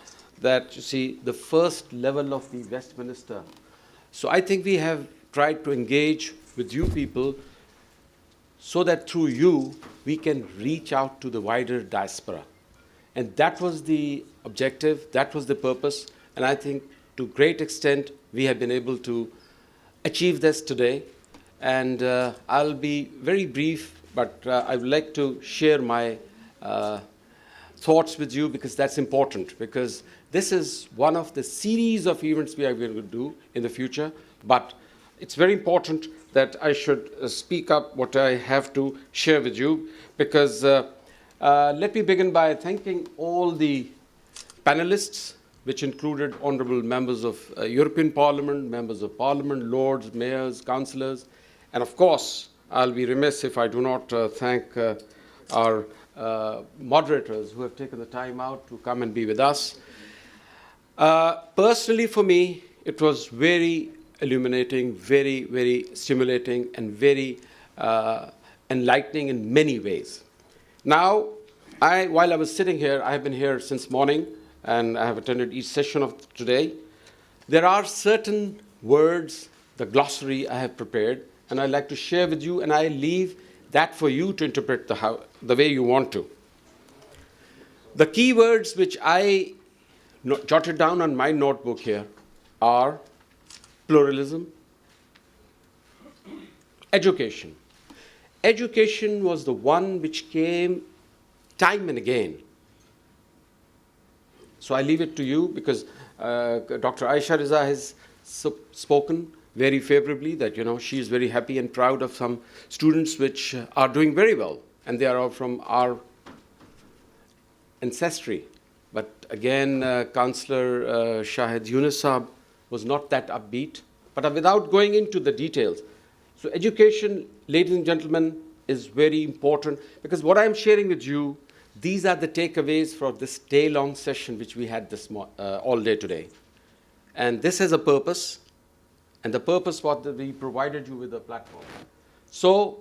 that you see the first level of the Westminster. So I think we have tried to engage with you people so that through you we can reach out to the wider diaspora. And that was the objective, that was the purpose, and I think to a great extent we have been able to achieve this today. And I'll be very brief, but I would like to share my thoughts with you, because that's important, because this is one of the series of events we are going to do in the future. But it's very important that I should speak up what I have to share with you, because let me begin by thanking all the panelists, which included honourable members of European Parliament, members of Parliament, lords, mayors, councillors, and of course, I'll be remiss if I do not thank our moderators who have taken the time out to come and be with us. Personally, for me, it was very illuminating, very, very stimulating, and very enlightening in many ways. Now, while I was sitting here, I have been here since morning, and I have attended each session of today. There are certain words, the glossary I have prepared, and I'd like to share with you, and I leave that for you to interpret the way you want to. The key words which I jotted down on my notebook here are pluralism, education. Education was the one which came time and again. So I leave it to you, because Dr. Aisha Riza has spoken very favorably that, she is very happy and proud of some students which are doing very well, and they are all from our ancestry. But again, Councillor Shahid Yunus Saab was not that upbeat. But without going into the details, so education, ladies and gentlemen, is very important, because what I'm sharing with you, these are the takeaways for this day-long session which we had all day today. And this has a purpose, and the purpose was that we provided you with a platform. So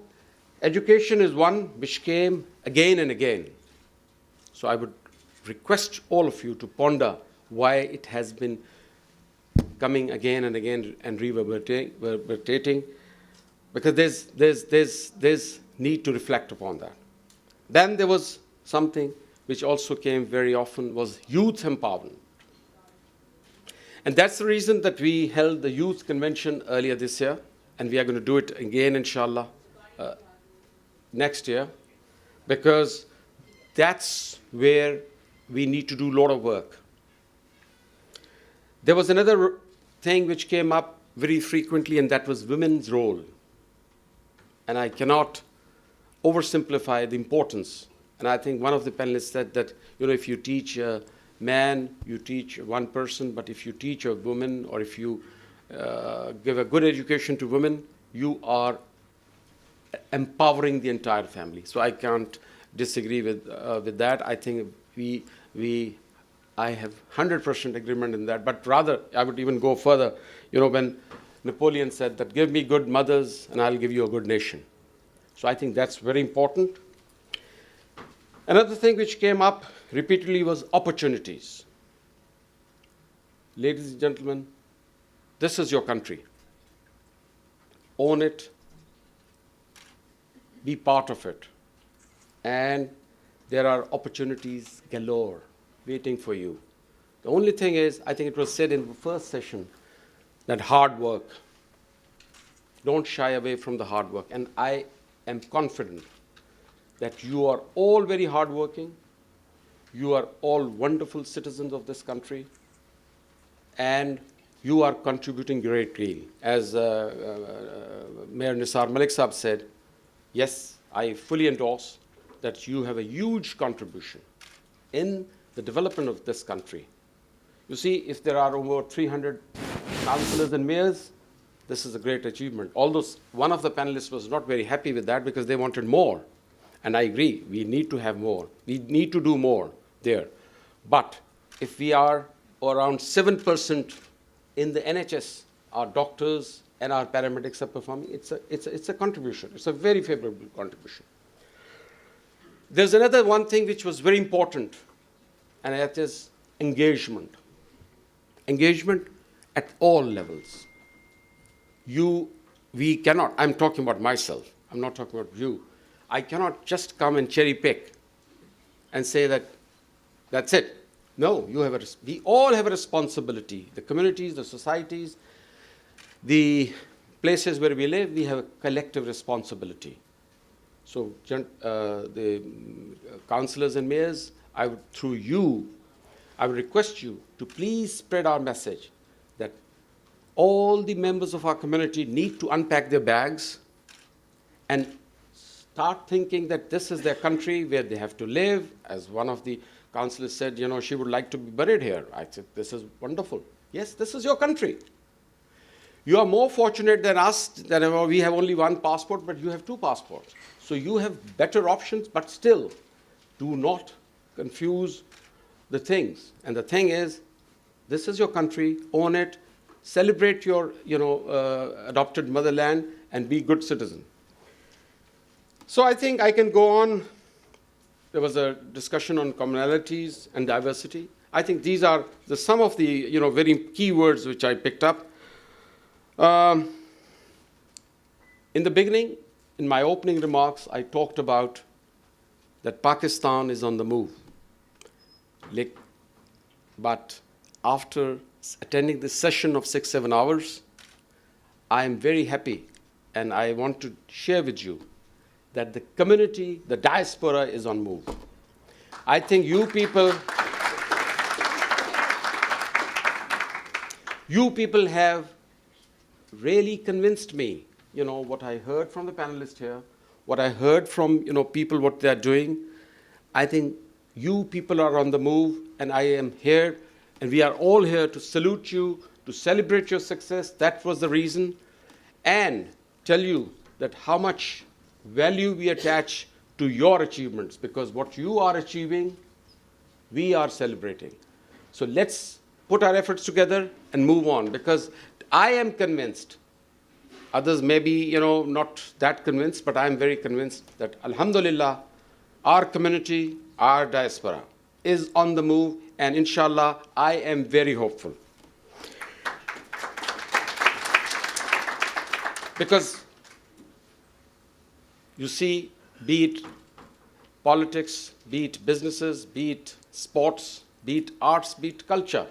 education is one which came again and again. So I would request all of you to ponder why it has been coming again and again and reverberating, because there's need to reflect upon that. Then there was something which also came very often, was youth empowerment. And that's the reason that we held the Youth Convention earlier this year, and we are going to do it again, inshallah, next year, because that's where we need to do a lot of work. There was another thing which came up very frequently, and that was women's role. And I cannot oversimplify the importance And I think one of the panelists said that, if you teach a man, you teach one person, but if you teach a woman, or if you give a good education to women, you are empowering the entire family. So I can't disagree with that. I think I have 100% agreement in that. But rather, I would even go further. When Napoleon said that, give me good mothers and I'll give you a good nation. So I think that's very important. Another thing which came up repeatedly was opportunities. Ladies and gentlemen, this is your country. Own it. Be part of it. And there are opportunities galore waiting for you. The only thing is, I think it was said in the first session, that hard work. Don't shy away from the hard work. And I am confident that you are all very hardworking. You are all wonderful citizens of this country. And you are contributing greatly. As Mayor Nisar Malik Saab said, yes, I fully endorse that you have a huge contribution in the development of this country. You see, if there are over 300 councillors and mayors, this is a great achievement. Although one of the panelists was not very happy with that because they wanted more. And I agree, we need to have more. We need to do more there. But if we are around 7% in the NHS, our doctors and our paramedics are performing, it's a contribution. It's a very favorable contribution. There's another one thing which was very important, and that is engagement. Engagement at all levels. We cannot, I'm talking about myself, I'm not talking about you. I cannot just come and cherry pick and say that that's it. No, we all have a responsibility. The communities, the societies, the places where we live, we have a collective responsibility. So the councillors and mayors, through you, I would request you to please spread our message that all the members of our community need to unpack their bags and start thinking that this is their country where they have to live. As one of the councillors said, she would like to be buried here. I said, this is wonderful. Yes, this is your country. You are more fortunate than us, that we have only one passport, but you have 2 passports. So you have better options, but still, do not confuse the things. And the thing is, this is your country, own it, celebrate your adopted motherland, and be good citizen. So I think I can go on. There was a discussion on commonalities and diversity. I think these are some of the very key words which I picked up. In the beginning, in my opening remarks, I talked about that Pakistan is on the move. But after attending this session of 6-7 hours, I am very happy, and I want to share with you that the community, the diaspora is on move. I think you people have really convinced me, what I heard from the panelists here, what I heard from, people, what they're doing. I think you people are on the move, and I am here, and we are all here to salute you, to celebrate your success. That was the reason, and tell you that how much value we attach to your achievements, because what you are achieving, we are celebrating. So let's put our efforts together and move on, because I am convinced, others may be, not that convinced, but I am very convinced that, alhamdulillah, our community, our diaspora is on the move, and inshallah, I am very hopeful. Because you see, be it politics, be it businesses, be it sports, be it arts, be it culture.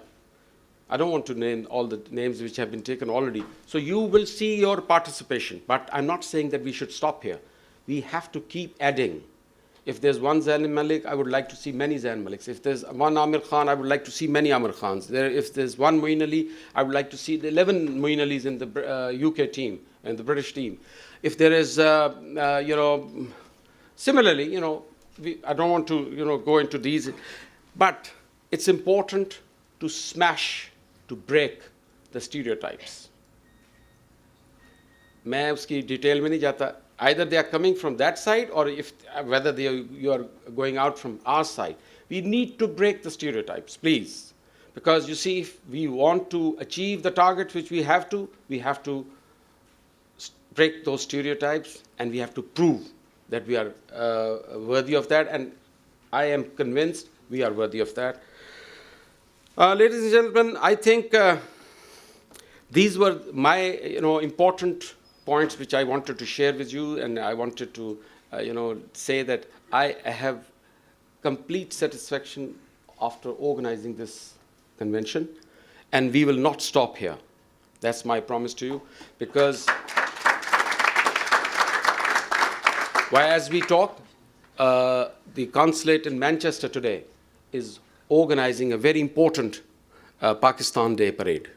I don't want to name all the names which have been taken already. So you will see your participation. But I'm not saying that we should stop here. We have to keep adding. If there's one Zain Malik, I would like to see many Zain Maliks. If there's one Amir Khan, I would like to see many Amir Khans. If there's one Moeen Ali, I would like to see the 11 Moeen Alis in the UK team and the British team. If there is, similarly, I don't want to, go into these, but it's important to smash, to break the stereotypes. मैं उसकी detail में नहीं जाता. Either they are coming from that side, or whether you are going out from our side. We need to break the stereotypes, please. Because you see, if we want to achieve the target which we have to break those stereotypes, and we have to prove that we are worthy of that, and I am convinced we are worthy of that. Ladies and gentlemen, I think these were my important points which I wanted to share with you, and I wanted to say that I have complete satisfaction after organizing this convention, and we will not stop here. That's my promise to you, because as we talk, the consulate in Manchester today is organizing a very important Pakistan Day parade.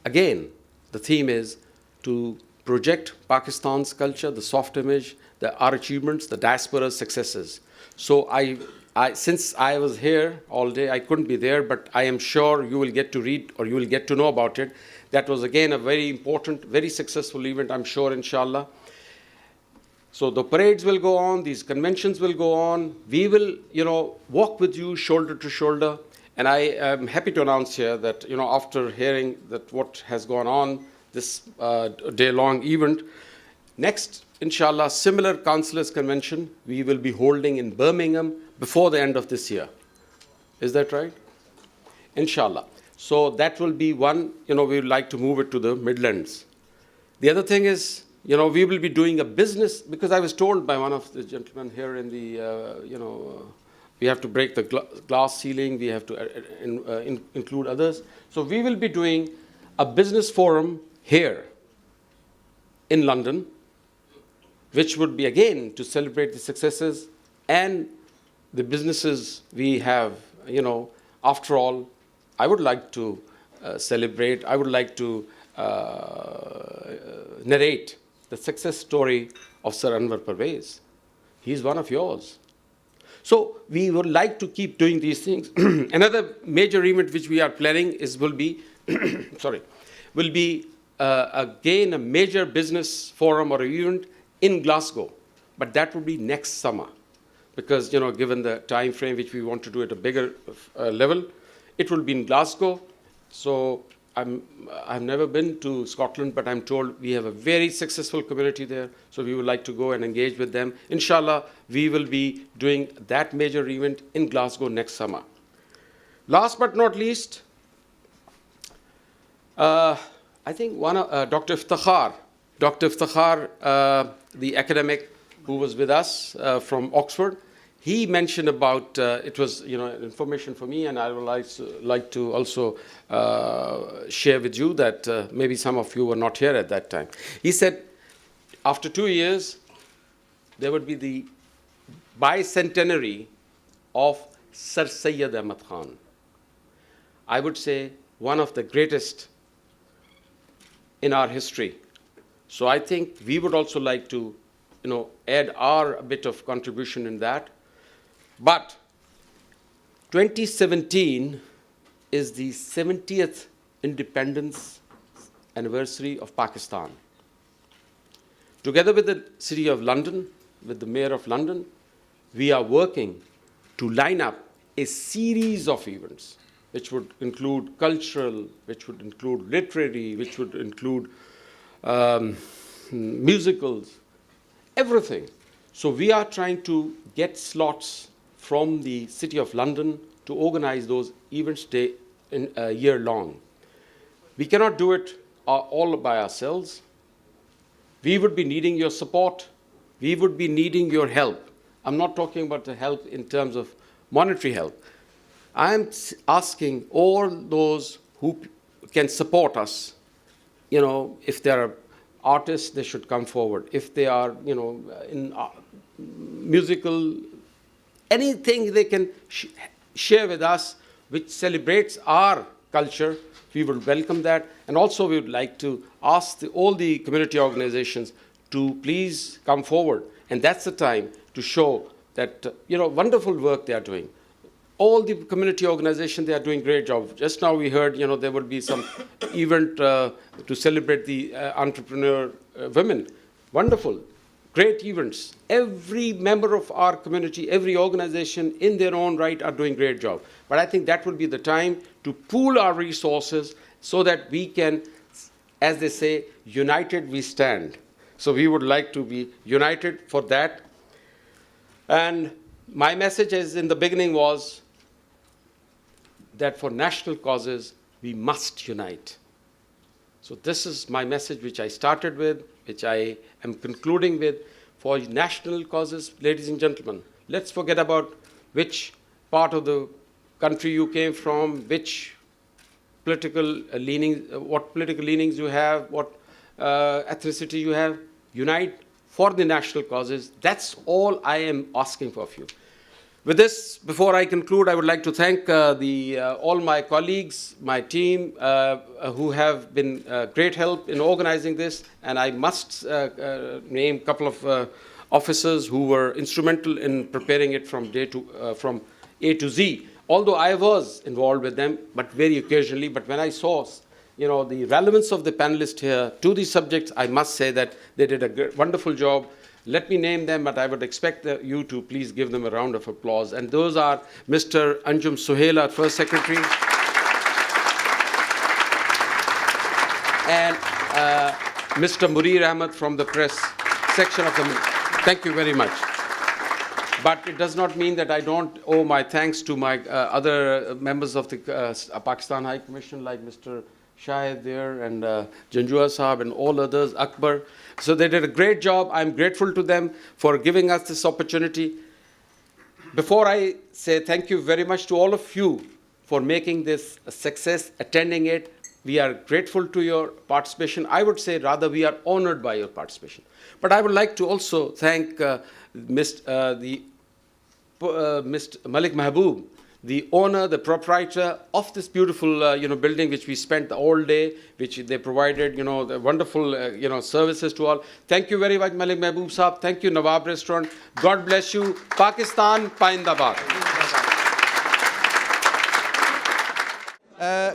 Again, the theme is to project Pakistan's culture, the soft image, our achievements, the diaspora's successes. So since I was here all day, I couldn't be there, but I am sure you will get to read or you will get to know about it. That was again a very important, very successful event, I'm sure, inshallah. So the parades will go on, these conventions will go on. We will, walk with you shoulder to shoulder. And I am happy to announce here that, after hearing that what has gone on this day-long event, next, inshallah, similar Councillors Convention we will be holding in Birmingham before the end of this year. Is that right? Inshallah. So that will be one, we would like to move it to the Midlands. The other thing is, we will be doing a business, because I was told by one of the gentlemen here in the, we have to break the glass ceiling, we have to include others. So we will be doing a business forum here in London, which would be again to celebrate the successes and the businesses we have. After all, I would like to celebrate, I would like to narrate the success story of Sir Anwar Parvez. He is one of yours. So we would like to keep doing these things. Another major event which we are planning will be again a major business forum or event in Glasgow, but that will be next summer, because given the time frame which we want to do at a bigger level, it will be in Glasgow. So I've never been to Scotland, but I'm told we have a very successful community there, so we would like to go and engage with them. Inshallah, we will be doing that major event in Glasgow next summer. Last but not least, I think Dr. Iftikhar, the academic who was with us from Oxford, he mentioned about, it was information for me, and I would like to also share with you that maybe some of you were not here at that time. He said after 2 years, there would be the bicentenary of Sir Syed Ahmad Khan. I would say one of the greatest in our history. So I think we would also like to add our bit of contribution in that. But 2017 is the 70th independence anniversary of Pakistan. Together with the City of London, with the Mayor of London, we are working to line up a series of events which would include cultural, which would include literary, which would include musicals, everything. So we are trying to get slots from the City of London to organize those events a year long. We cannot do it all by ourselves. We would be needing your support. We would be needing your help. I'm not talking about the help in terms of monetary help. I am asking all those who can support us, if there are artists, they should come forward. If they are, in musical, anything they can share with us which celebrates our culture, we would welcome that. And also we would like to ask all the community organizations to please come forward. And that's the time to show that, wonderful work they are doing. All the community organizations, they are doing great job. Just now we heard, there will be some event to celebrate the entrepreneur women. Wonderful, great events. Every member of our community, every organization in their own right are doing great job. But I think that will be the time to pool our resources so that we can, as they say, united we stand. So we would like to be united for that. And my message is in the beginning was that for national causes, we must unite. So this is my message which I started with, which I am concluding with. For national causes, ladies and gentlemen, let's forget about which part of the country you came from, which political leanings, what political leanings you have, what ethnicity you have. Unite for the national causes. That's all I am asking for of you. With this, before I conclude, I would like to thank all my colleagues, my team, who have been great help in organizing this. And I must name a couple of officers who were instrumental in preparing it from A to Z. Although I was involved with them, but very occasionally. But when I saw, the relevance of the panelists here to these subjects, I must say that they did a wonderful job. Let me name them, but I would expect you to please give them a round of applause. And those are Mr. Anjum Suhaila, First Secretary, and Mr. Murir Ahmed from the press section of the... Thank you very much. But it does not mean that I don't owe my thanks to my other members of the Pakistan High Commission, like Mr. Shahid there, and Janjua Sahab, and all others, Akbar. So they did a great job. I'm grateful to them for giving us this opportunity. Before I say thank you very much to all of you for making this a success, attending it, we are grateful to your participation. I would say rather we are honored by your participation. But I would like to also thank Mr. Malik Mahboob, the owner, the proprietor of this beautiful, building, which we spent all day, which they provided, the wonderful, services to all. Thank you very much, Malik Mahboob Saab. Thank you, Nawab Restaurant. God bless you. Pakistan, Paindabad.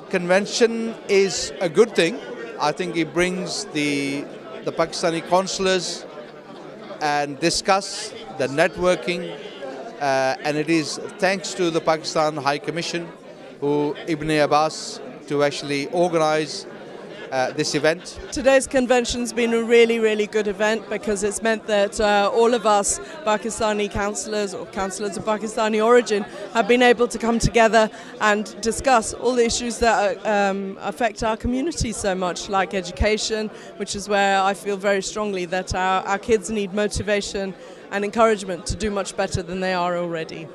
Convention is a good thing. I think it brings the Pakistani consulars and discuss the networking. And it is thanks to the Pakistan High Commission, Ibn Abbas, to actually organize this event. Today's convention's been a really, really good event because it's meant that all of us Pakistani councillors or councillors of Pakistani origin have been able to come together and discuss all the issues that affect our community so much, like education, which is where I feel very strongly that our kids need motivation and encouragement to do much better than they are already.